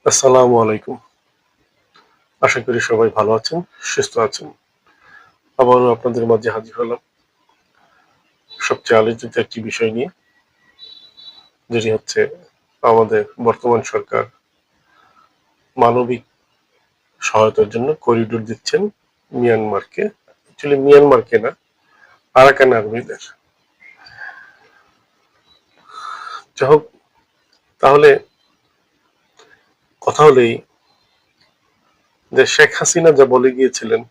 আসসালামু আলাইকুম। আশা করি সবাই ভালো আছেন, সুস্থ আছেন। আবারও আপনাদের মাঝে হাজির হলাম সবচেয়ে আলোচিত একটি বিষয় নিয়ে, যেটি হচ্ছে আমাদের বর্তমান সরকার মানবিক সহায়তার জন্য করিডোর দিচ্ছেন মিয়ানমারকে। অ্যাকচুয়ালি মিয়ানমারকে না, আরাকান আর্মিদের। যাই হোক, তাহলে কথা হলেই যে শেখ হাসিনা যা বলে গিয়েছিলেন,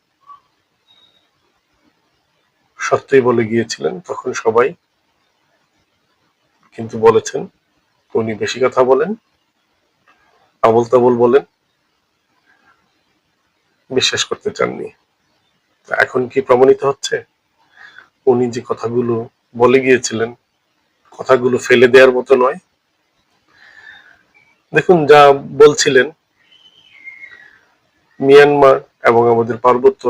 সত্যই বলে গিয়েছিলেন, তখন সবাই কিন্তু বলেছেন উনি বেশি কথা বলেন, আবোল তাবোল বলেন, বিশ্বাস করতে চাননি। এখন কি প্রমাণিত হচ্ছে উনি যে কথাগুলো বলে গিয়েছিলেন, কথাগুলো ফেলে দেওয়ার মতো নয়? দেখুন, যা বলছিলেন মিয়ানমার এবং আমাদের পার্বত্য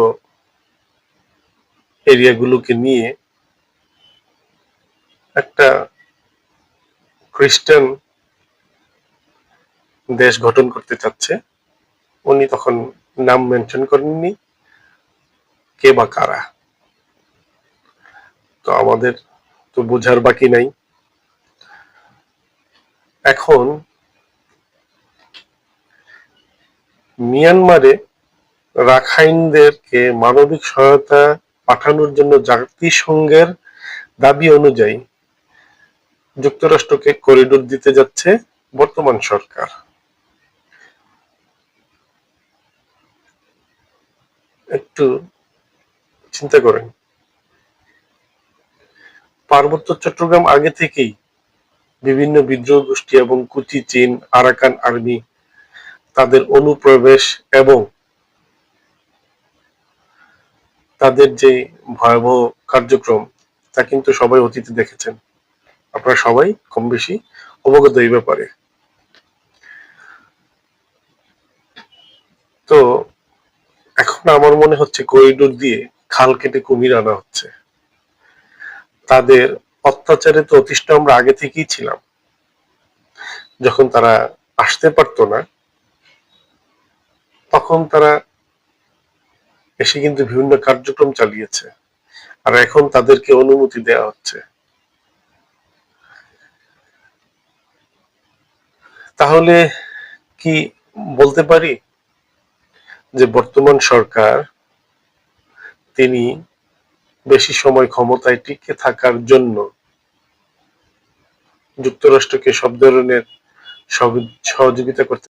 এরিয়াগুলোকে নিয়ে একটা খ্রিস্টান দেশ গঠন করতে চাচ্ছে। উনি তখন নাম মেনশন করেননি কে বা কারা। তো আমাদের তো বোঝার বাকি নাই। এখন মিয়ানমারে রাখাইনদেরকে মানবিক সহায়তা পাঠানোর জন্য জাতিসংঘের দাবি অনুযায়ী যুক্তরাষ্ট্রকে করিডোর দিতে যাচ্ছে বর্তমান সরকার। একটু চিন্তা করেন, পার্বত্য চট্টগ্রাম আগে থেকেই বিভিন্ন বিদ্রোহ গোষ্ঠী এবং কুচি চীন আরাকান আর্মি তাদের অনুপ্রবেশ এবং তাদের যে ভয়াবহ কার্যক্রম তা কিন্তু সবাই অতীতে দেখেছেন। আপনারা সবাই কম বেশি অবগত এই ব্যাপারে। তো এখন আমার মনে হচ্ছে করিডোর দিয়ে খাল কেটে কুমির আনা হচ্ছে। তাদের অত্যাচারে তো অতিষ্ঠ আমরা আগে থেকেই ছিলাম। যখন তারা আসতে পারতো না, তখন তারা এসে কিন্তু বিভিন্ন কার্যক্রম চালিয়েছে, আর এখন তাদেরকে অনুমতি দেওয়া হচ্ছে। তাহলে কি বলতে পারি যে বর্তমান সরকার তিনি বেশি সময় ক্ষমতায় টিকে থাকার জন্য যুক্তরাষ্ট্রকে সব ধরনের সহযোগিতা করতে